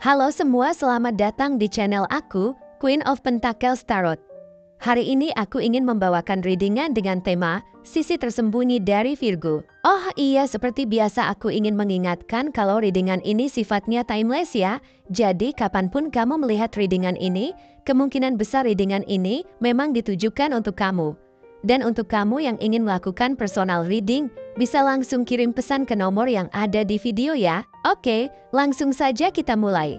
Halo semua, selamat datang di channel aku, Queen of Pentacles Tarot. Hari ini aku ingin membawakan readingan dengan tema Sisi Tersembunyi dari Virgo. Oh iya, seperti biasa aku ingin mengingatkan kalau readingan ini sifatnya timeless ya. Jadi kapanpun kamu melihat readingan ini, kemungkinan besar readingan ini memang ditujukan untuk kamu. Dan untuk kamu yang ingin melakukan personal reading, bisa langsung kirim pesan ke nomor yang ada di video ya. Oke, langsung saja kita mulai.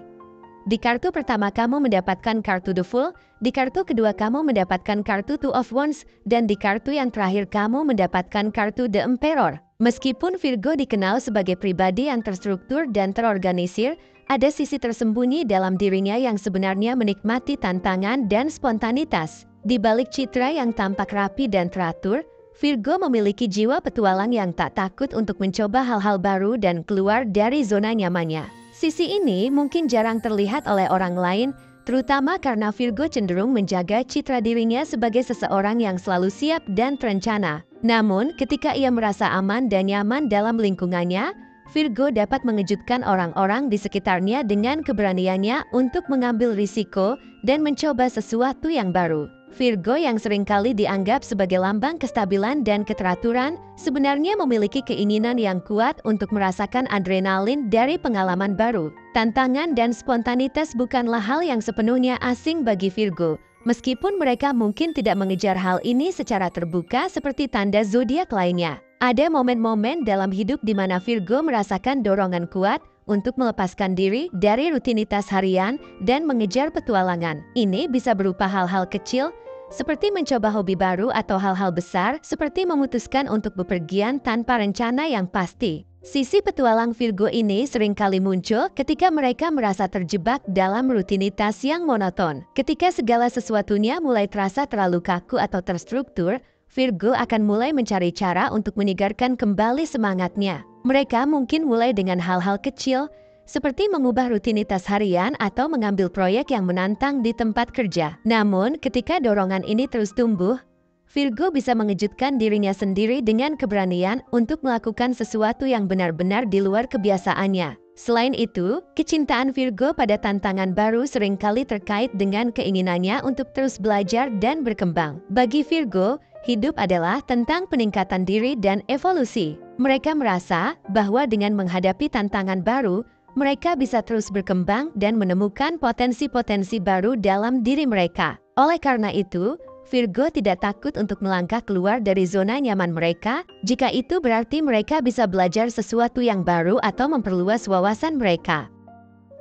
Di kartu pertama kamu mendapatkan kartu The Fool, di kartu kedua kamu mendapatkan kartu Two of Wands, dan di kartu yang terakhir kamu mendapatkan kartu The Emperor. Meskipun Virgo dikenal sebagai pribadi yang terstruktur dan terorganisir, ada sisi tersembunyi dalam dirinya yang sebenarnya menikmati tantangan dan spontanitas. Di balik citra yang tampak rapi dan teratur, Virgo memiliki jiwa petualang yang tak takut untuk mencoba hal-hal baru dan keluar dari zona nyamannya. Sisi ini mungkin jarang terlihat oleh orang lain, terutama karena Virgo cenderung menjaga citra dirinya sebagai seseorang yang selalu siap dan terencana. Namun, ketika ia merasa aman dan nyaman dalam lingkungannya, Virgo dapat mengejutkan orang-orang di sekitarnya dengan keberaniannya untuk mengambil risiko dan mencoba sesuatu yang baru. Virgo yang seringkali dianggap sebagai lambang kestabilan dan keteraturan, sebenarnya memiliki keinginan yang kuat untuk merasakan adrenalin dari pengalaman baru. Tantangan dan spontanitas bukanlah hal yang sepenuhnya asing bagi Virgo, meskipun mereka mungkin tidak mengejar hal ini secara terbuka seperti tanda zodiak lainnya. Ada momen-momen dalam hidup di mana Virgo merasakan dorongan kuat untuk melepaskan diri dari rutinitas harian dan mengejar petualangan. Ini bisa berupa hal-hal kecil, seperti mencoba hobi baru atau hal-hal besar seperti memutuskan untuk bepergian tanpa rencana yang pasti. Sisi petualang Virgo ini seringkali muncul ketika mereka merasa terjebak dalam rutinitas yang monoton. Ketika segala sesuatunya mulai terasa terlalu kaku atau terstruktur, Virgo akan mulai mencari cara untuk menyegarkan kembali semangatnya. Mereka mungkin mulai dengan hal-hal kecil, seperti mengubah rutinitas harian atau mengambil proyek yang menantang di tempat kerja. Namun, ketika dorongan ini terus tumbuh, Virgo bisa mengejutkan dirinya sendiri dengan keberanian untuk melakukan sesuatu yang benar-benar di luar kebiasaannya. Selain itu, kecintaan Virgo pada tantangan baru seringkali terkait dengan keinginannya untuk terus belajar dan berkembang. Bagi Virgo, hidup adalah tentang peningkatan diri dan evolusi. Mereka merasa bahwa dengan menghadapi tantangan baru, mereka bisa terus berkembang dan menemukan potensi-potensi baru dalam diri mereka. Oleh karena itu, Virgo tidak takut untuk melangkah keluar dari zona nyaman mereka, jika itu berarti mereka bisa belajar sesuatu yang baru atau memperluas wawasan mereka.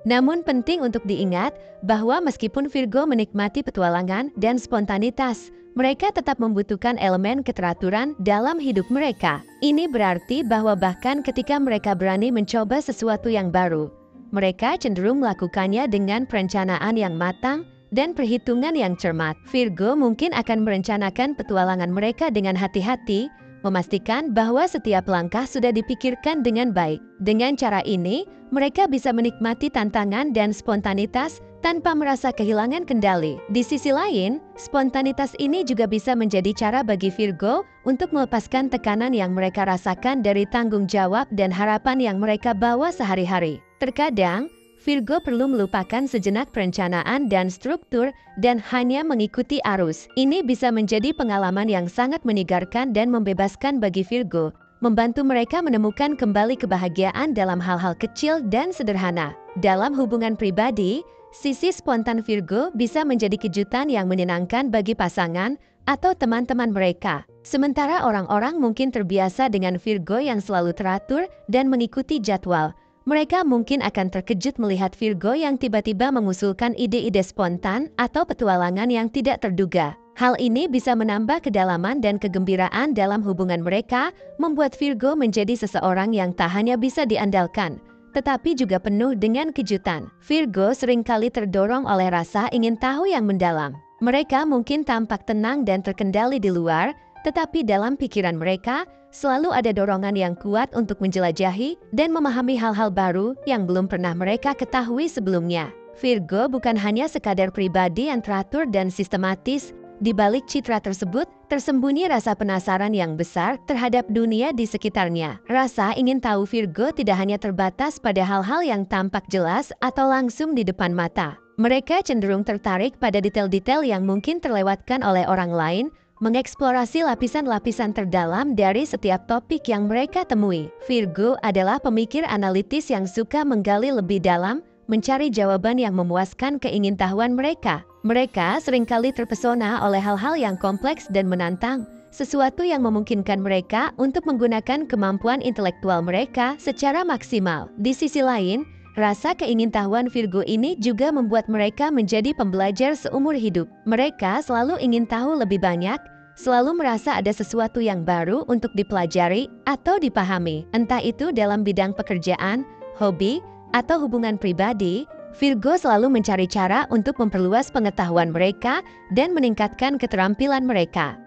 Namun penting untuk diingat bahwa meskipun Virgo menikmati petualangan dan spontanitas, mereka tetap membutuhkan elemen keteraturan dalam hidup mereka. Ini berarti bahwa bahkan ketika mereka berani mencoba sesuatu yang baru, mereka cenderung melakukannya dengan perencanaan yang matang dan perhitungan yang cermat. Virgo mungkin akan merencanakan petualangan mereka dengan hati-hati, memastikan bahwa setiap langkah sudah dipikirkan dengan baik. Dengan cara ini, mereka bisa menikmati tantangan dan spontanitas tanpa merasa kehilangan kendali. Di sisi lain, spontanitas ini juga bisa menjadi cara bagi Virgo untuk melepaskan tekanan yang mereka rasakan dari tanggung jawab dan harapan yang mereka bawa sehari-hari. Terkadang, Virgo perlu melupakan sejenak perencanaan dan struktur dan hanya mengikuti arus. Ini bisa menjadi pengalaman yang sangat menyegarkan dan membebaskan bagi Virgo, membantu mereka menemukan kembali kebahagiaan dalam hal-hal kecil dan sederhana. Dalam hubungan pribadi, sisi spontan Virgo bisa menjadi kejutan yang menyenangkan bagi pasangan atau teman-teman mereka. Sementara orang-orang mungkin terbiasa dengan Virgo yang selalu teratur dan mengikuti jadwal, mereka mungkin akan terkejut melihat Virgo yang tiba-tiba mengusulkan ide-ide spontan atau petualangan yang tidak terduga. Hal ini bisa menambah kedalaman dan kegembiraan dalam hubungan mereka, membuat Virgo menjadi seseorang yang tak hanya bisa diandalkan, tetapi juga penuh dengan kejutan. Virgo seringkali terdorong oleh rasa ingin tahu yang mendalam. Mereka mungkin tampak tenang dan terkendali di luar, tetapi dalam pikiran mereka, selalu ada dorongan yang kuat untuk menjelajahi dan memahami hal-hal baru yang belum pernah mereka ketahui sebelumnya. Virgo bukan hanya sekadar pribadi yang teratur dan sistematis, di balik citra tersebut, tersembunyi rasa penasaran yang besar terhadap dunia di sekitarnya. Rasa ingin tahu Virgo tidak hanya terbatas pada hal-hal yang tampak jelas atau langsung di depan mata. Mereka cenderung tertarik pada detail-detail yang mungkin terlewatkan oleh orang lain, mengeksplorasi lapisan-lapisan terdalam dari setiap topik yang mereka temui. Virgo adalah pemikir analitis yang suka menggali lebih dalam, mencari jawaban yang memuaskan keingintahuan mereka. Mereka seringkali terpesona oleh hal-hal yang kompleks dan menantang, sesuatu yang memungkinkan mereka untuk menggunakan kemampuan intelektual mereka secara maksimal. Di sisi lain, rasa keingintahuan Virgo ini juga membuat mereka menjadi pembelajar seumur hidup. Mereka selalu ingin tahu lebih banyak, selalu merasa ada sesuatu yang baru untuk dipelajari atau dipahami. Entah itu dalam bidang pekerjaan, hobi, atau hubungan pribadi, Virgo selalu mencari cara untuk memperluas pengetahuan mereka dan meningkatkan keterampilan mereka.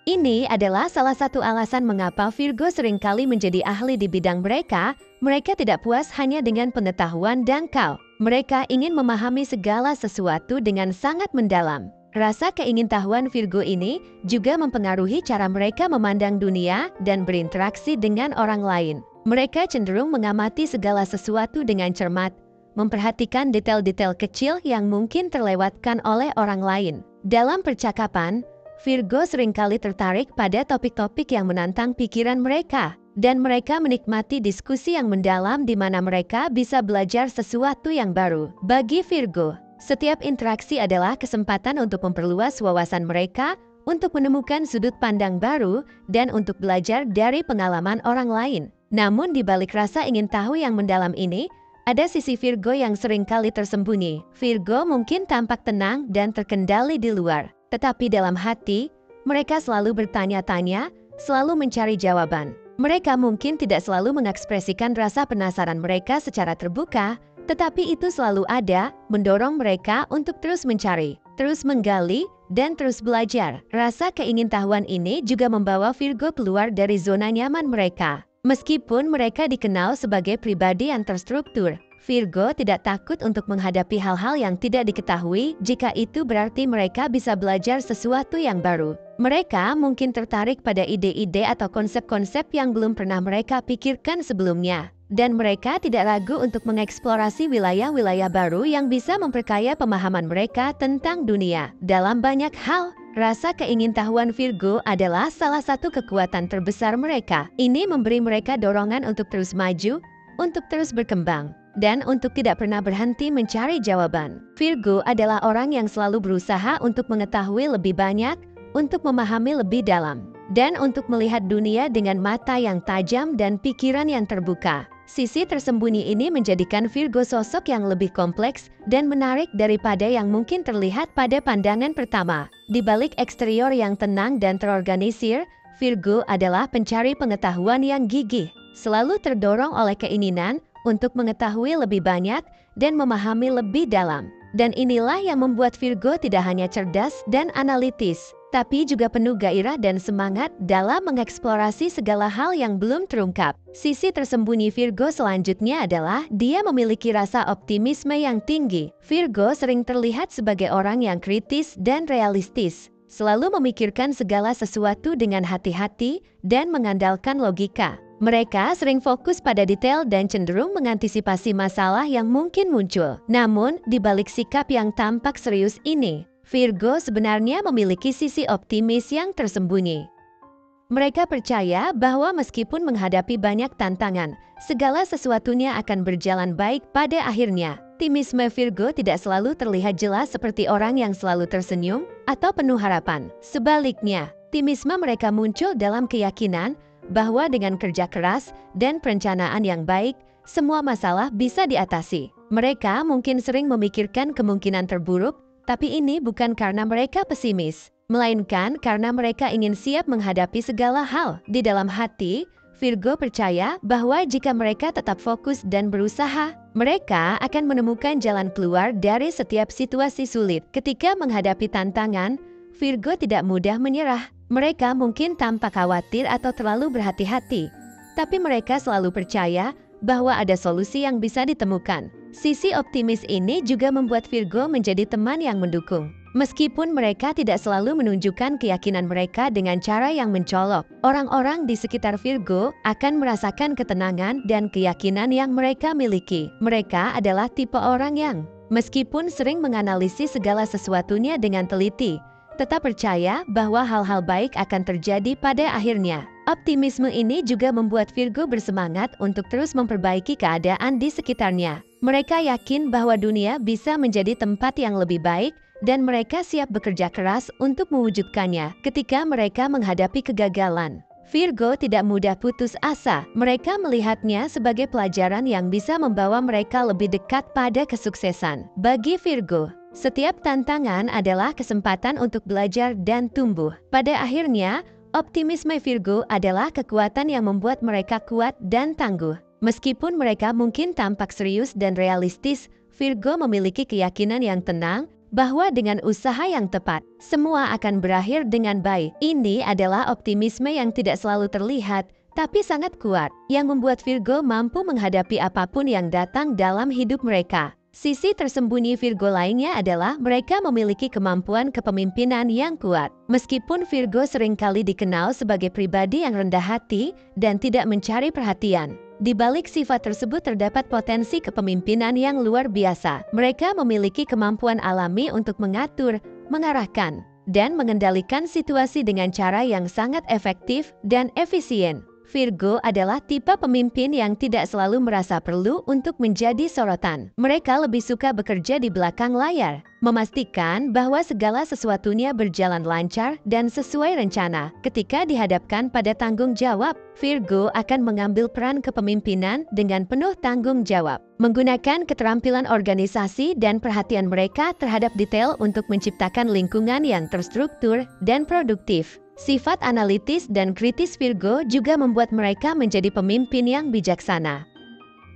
Ini adalah salah satu alasan mengapa Virgo seringkali menjadi ahli di bidang mereka. Mereka tidak puas hanya dengan pengetahuan dangkal. Mereka ingin memahami segala sesuatu dengan sangat mendalam. Rasa keingintahuan Virgo ini juga mempengaruhi cara mereka memandang dunia dan berinteraksi dengan orang lain. Mereka cenderung mengamati segala sesuatu dengan cermat, memperhatikan detail-detail kecil yang mungkin terlewatkan oleh orang lain. Dalam percakapan, Virgo seringkali tertarik pada topik-topik yang menantang pikiran mereka, dan mereka menikmati diskusi yang mendalam di mana mereka bisa belajar sesuatu yang baru. Bagi Virgo, setiap interaksi adalah kesempatan untuk memperluas wawasan mereka, untuk menemukan sudut pandang baru, dan untuk belajar dari pengalaman orang lain. Namun di balik rasa ingin tahu yang mendalam ini, ada sisi Virgo yang seringkali tersembunyi. Virgo mungkin tampak tenang dan terkendali di luar, tetapi dalam hati, mereka selalu bertanya-tanya, selalu mencari jawaban. Mereka mungkin tidak selalu mengekspresikan rasa penasaran mereka secara terbuka, tetapi itu selalu ada, mendorong mereka untuk terus mencari, terus menggali, dan terus belajar. Rasa keingintahuan ini juga membawa Virgo keluar dari zona nyaman mereka. Meskipun mereka dikenal sebagai pribadi yang terstruktur, Virgo tidak takut untuk menghadapi hal-hal yang tidak diketahui jika itu berarti mereka bisa belajar sesuatu yang baru. Mereka mungkin tertarik pada ide-ide atau konsep-konsep yang belum pernah mereka pikirkan sebelumnya. Dan mereka tidak ragu untuk mengeksplorasi wilayah-wilayah baru yang bisa memperkaya pemahaman mereka tentang dunia. Dalam banyak hal, rasa keingintahuan Virgo adalah salah satu kekuatan terbesar mereka. Ini memberi mereka dorongan untuk terus maju, untuk terus berkembang, dan untuk tidak pernah berhenti mencari jawaban. Virgo adalah orang yang selalu berusaha untuk mengetahui lebih banyak, untuk memahami lebih dalam, dan untuk melihat dunia dengan mata yang tajam dan pikiran yang terbuka. Sisi tersembunyi ini menjadikan Virgo sosok yang lebih kompleks dan menarik daripada yang mungkin terlihat pada pandangan pertama. Di balik eksterior yang tenang dan terorganisir, Virgo adalah pencari pengetahuan yang gigih, selalu terdorong oleh keinginan untuk mengetahui lebih banyak dan memahami lebih dalam. Dan inilah yang membuat Virgo tidak hanya cerdas dan analitis, tapi juga penuh gairah dan semangat dalam mengeksplorasi segala hal yang belum terungkap. Sisi tersembunyi Virgo selanjutnya adalah dia memiliki rasa optimisme yang tinggi. Virgo sering terlihat sebagai orang yang kritis dan realistis, selalu memikirkan segala sesuatu dengan hati-hati dan mengandalkan logika. Mereka sering fokus pada detail dan cenderung mengantisipasi masalah yang mungkin muncul. Namun, di balik sikap yang tampak serius ini, Virgo sebenarnya memiliki sisi optimis yang tersembunyi. Mereka percaya bahwa meskipun menghadapi banyak tantangan, segala sesuatunya akan berjalan baik pada akhirnya. Optimisme Virgo tidak selalu terlihat jelas seperti orang yang selalu tersenyum atau penuh harapan. Sebaliknya, optimisme mereka muncul dalam keyakinan bahwa dengan kerja keras dan perencanaan yang baik, semua masalah bisa diatasi. Mereka mungkin sering memikirkan kemungkinan terburuk, tapi ini bukan karena mereka pesimis, melainkan karena mereka ingin siap menghadapi segala hal. Di dalam hati, Virgo percaya bahwa jika mereka tetap fokus dan berusaha, mereka akan menemukan jalan keluar dari setiap situasi sulit. Ketika menghadapi tantangan, Virgo tidak mudah menyerah. Mereka mungkin tampak khawatir atau terlalu berhati-hati, tapi mereka selalu percaya bahwa ada solusi yang bisa ditemukan. Sisi optimis ini juga membuat Virgo menjadi teman yang mendukung. Meskipun mereka tidak selalu menunjukkan keyakinan mereka dengan cara yang mencolok, orang-orang di sekitar Virgo akan merasakan ketenangan dan keyakinan yang mereka miliki. Mereka adalah tipe orang yang, meskipun sering menganalisis segala sesuatunya dengan teliti, tetap percaya bahwa hal-hal baik akan terjadi pada akhirnya. Optimisme ini juga membuat Virgo bersemangat untuk terus memperbaiki keadaan di sekitarnya. Mereka yakin bahwa dunia bisa menjadi tempat yang lebih baik, dan mereka siap bekerja keras untuk mewujudkannya ketika mereka menghadapi kegagalan. Virgo tidak mudah putus asa. Mereka melihatnya sebagai pelajaran yang bisa membawa mereka lebih dekat pada kesuksesan. Bagi Virgo, setiap tantangan adalah kesempatan untuk belajar dan tumbuh. Pada akhirnya, optimisme Virgo adalah kekuatan yang membuat mereka kuat dan tangguh. Meskipun mereka mungkin tampak serius dan realistis, Virgo memiliki keyakinan yang tenang bahwa dengan usaha yang tepat, semua akan berakhir dengan baik. Ini adalah optimisme yang tidak selalu terlihat, tapi sangat kuat, yang membuat Virgo mampu menghadapi apapun yang datang dalam hidup mereka. Sisi tersembunyi Virgo lainnya adalah mereka memiliki kemampuan kepemimpinan yang kuat. Meskipun Virgo seringkali dikenal sebagai pribadi yang rendah hati dan tidak mencari perhatian, di balik sifat tersebut terdapat potensi kepemimpinan yang luar biasa. Mereka memiliki kemampuan alami untuk mengatur, mengarahkan, dan mengendalikan situasi dengan cara yang sangat efektif dan efisien. Virgo adalah tipe pemimpin yang tidak selalu merasa perlu untuk menjadi sorotan. Mereka lebih suka bekerja di belakang layar, memastikan bahwa segala sesuatunya berjalan lancar dan sesuai rencana. Ketika dihadapkan pada tanggung jawab, Virgo akan mengambil peran kepemimpinan dengan penuh tanggung jawab, menggunakan keterampilan organisasi dan perhatian mereka terhadap detail untuk menciptakan lingkungan yang terstruktur dan produktif. Sifat analitis dan kritis Virgo juga membuat mereka menjadi pemimpin yang bijaksana.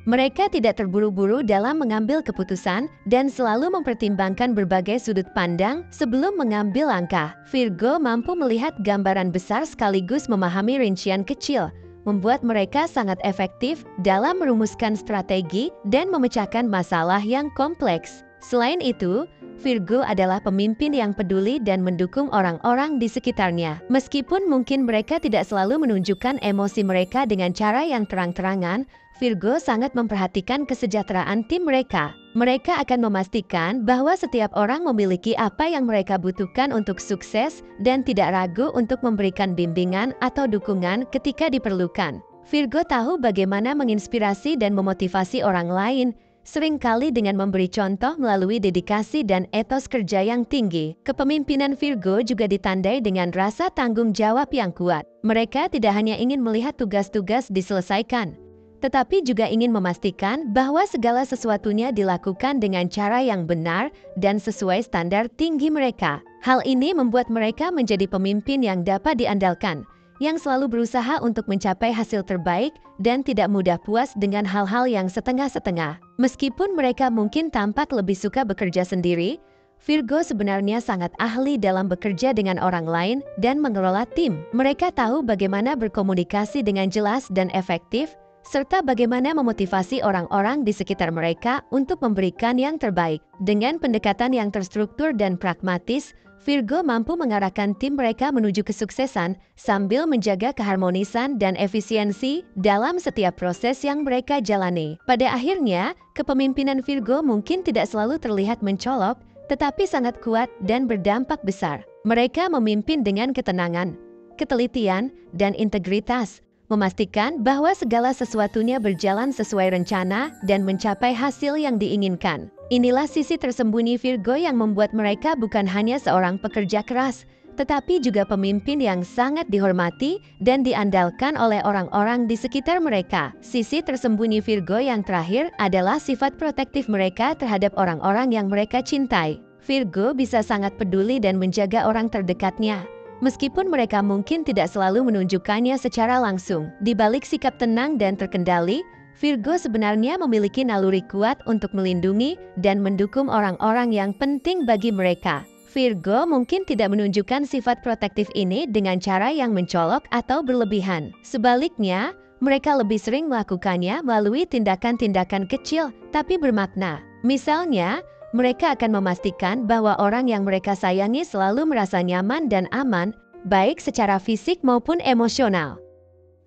Mereka tidak terburu-buru dalam mengambil keputusan dan selalu mempertimbangkan berbagai sudut pandang sebelum mengambil langkah. Virgo mampu melihat gambaran besar sekaligus memahami rincian kecil, membuat mereka sangat efektif dalam merumuskan strategi dan memecahkan masalah yang kompleks. Selain itu, Virgo adalah pemimpin yang peduli dan mendukung orang-orang di sekitarnya. Meskipun mungkin mereka tidak selalu menunjukkan emosi mereka dengan cara yang terang-terangan, Virgo sangat memperhatikan kesejahteraan tim mereka. Mereka akan memastikan bahwa setiap orang memiliki apa yang mereka butuhkan untuk sukses dan tidak ragu untuk memberikan bimbingan atau dukungan ketika diperlukan. Virgo tahu bagaimana menginspirasi dan memotivasi orang lain, seringkali dengan memberi contoh melalui dedikasi dan etos kerja yang tinggi. Kepemimpinan Virgo juga ditandai dengan rasa tanggung jawab yang kuat. Mereka tidak hanya ingin melihat tugas-tugas diselesaikan, tetapi juga ingin memastikan bahwa segala sesuatunya dilakukan dengan cara yang benar dan sesuai standar tinggi mereka. Hal ini membuat mereka menjadi pemimpin yang dapat diandalkan, yang selalu berusaha untuk mencapai hasil terbaik dan tidak mudah puas dengan hal-hal yang setengah-setengah. Meskipun mereka mungkin tampak lebih suka bekerja sendiri, Virgo sebenarnya sangat ahli dalam bekerja dengan orang lain dan mengelola tim. Mereka tahu bagaimana berkomunikasi dengan jelas dan efektif, serta bagaimana memotivasi orang-orang di sekitar mereka untuk memberikan yang terbaik. Dengan pendekatan yang terstruktur dan pragmatis, Virgo mampu mengarahkan tim mereka menuju kesuksesan sambil menjaga keharmonisan dan efisiensi dalam setiap proses yang mereka jalani. Pada akhirnya, kepemimpinan Virgo mungkin tidak selalu terlihat mencolok, tetapi sangat kuat dan berdampak besar. Mereka memimpin dengan ketenangan, ketelitian, dan integritas, memastikan bahwa segala sesuatunya berjalan sesuai rencana dan mencapai hasil yang diinginkan. Inilah sisi tersembunyi Virgo yang membuat mereka bukan hanya seorang pekerja keras, tetapi juga pemimpin yang sangat dihormati dan diandalkan oleh orang-orang di sekitar mereka. Sisi tersembunyi Virgo yang terakhir adalah sifat protektif mereka terhadap orang-orang yang mereka cintai. Virgo bisa sangat peduli dan menjaga orang terdekatnya, meskipun mereka mungkin tidak selalu menunjukkannya secara langsung. Di balik sikap tenang dan terkendali, Virgo sebenarnya memiliki naluri kuat untuk melindungi dan mendukung orang-orang yang penting bagi mereka. Virgo mungkin tidak menunjukkan sifat protektif ini dengan cara yang mencolok atau berlebihan. Sebaliknya, mereka lebih sering melakukannya melalui tindakan-tindakan kecil tapi bermakna. Misalnya, mereka akan memastikan bahwa orang yang mereka sayangi selalu merasa nyaman dan aman, baik secara fisik maupun emosional.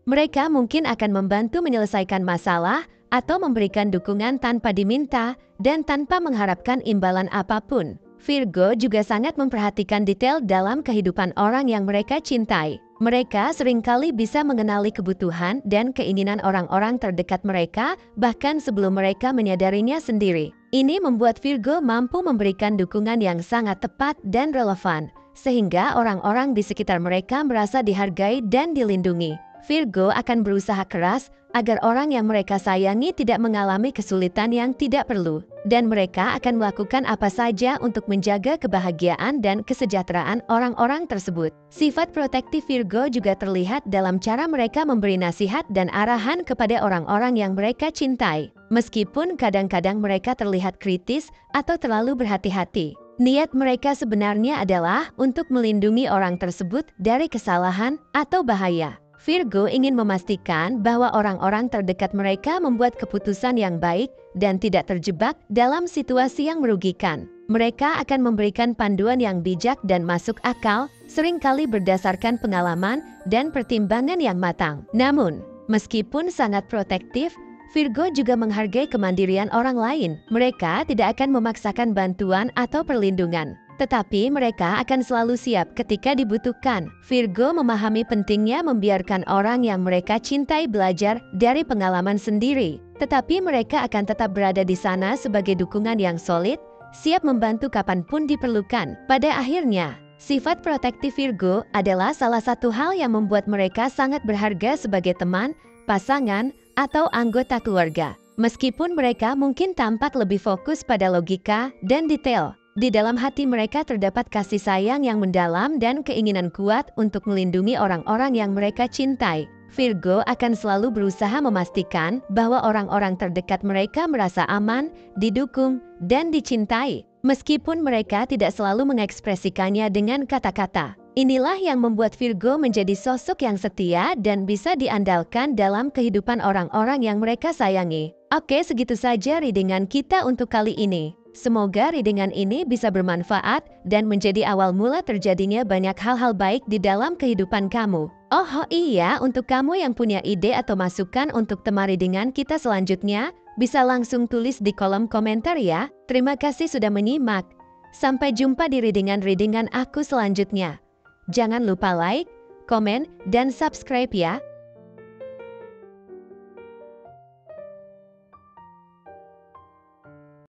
Mereka mungkin akan membantu menyelesaikan masalah atau memberikan dukungan tanpa diminta dan tanpa mengharapkan imbalan apapun. Virgo juga sangat memperhatikan detail dalam kehidupan orang yang mereka cintai. Mereka seringkali bisa mengenali kebutuhan dan keinginan orang-orang terdekat mereka, bahkan sebelum mereka menyadarinya sendiri. Ini membuat Virgo mampu memberikan dukungan yang sangat tepat dan relevan, sehingga orang-orang di sekitar mereka merasa dihargai dan dilindungi. Virgo akan berusaha keras agar orang yang mereka sayangi tidak mengalami kesulitan yang tidak perlu, dan mereka akan melakukan apa saja untuk menjaga kebahagiaan dan kesejahteraan orang-orang tersebut. Sifat protektif Virgo juga terlihat dalam cara mereka memberi nasihat dan arahan kepada orang-orang yang mereka cintai. Meskipun kadang-kadang mereka terlihat kritis atau terlalu berhati-hati, niat mereka sebenarnya adalah untuk melindungi orang tersebut dari kesalahan atau bahaya. Virgo ingin memastikan bahwa orang-orang terdekat mereka membuat keputusan yang baik dan tidak terjebak dalam situasi yang merugikan. Mereka akan memberikan panduan yang bijak dan masuk akal, seringkali berdasarkan pengalaman dan pertimbangan yang matang. Namun, meskipun sangat protektif, Virgo juga menghargai kemandirian orang lain. Mereka tidak akan memaksakan bantuan atau perlindungan, tetapi mereka akan selalu siap ketika dibutuhkan. Virgo memahami pentingnya membiarkan orang yang mereka cintai belajar dari pengalaman sendiri, tetapi mereka akan tetap berada di sana sebagai dukungan yang solid, siap membantu kapanpun diperlukan. Pada akhirnya, sifat protektif Virgo adalah salah satu hal yang membuat mereka sangat berharga sebagai teman, pasangan, atau anggota keluarga. Meskipun mereka mungkin tampak lebih fokus pada logika dan detail, di dalam hati mereka terdapat kasih sayang yang mendalam dan keinginan kuat untuk melindungi orang-orang yang mereka cintai. Virgo akan selalu berusaha memastikan bahwa orang-orang terdekat mereka merasa aman, didukung, dan dicintai, meskipun mereka tidak selalu mengekspresikannya dengan kata-kata. Inilah yang membuat Virgo menjadi sosok yang setia dan bisa diandalkan dalam kehidupan orang-orang yang mereka sayangi. Oke, segitu saja readingan kita untuk kali ini. Semoga readingan ini bisa bermanfaat dan menjadi awal mula terjadinya banyak hal-hal baik di dalam kehidupan kamu. Oh iya, untuk kamu yang punya ide atau masukan untuk tema readingan kita selanjutnya, bisa langsung tulis di kolom komentar ya. Terima kasih sudah menyimak. Sampai jumpa di readingan-readingan aku selanjutnya. Jangan lupa like, komen, dan subscribe ya.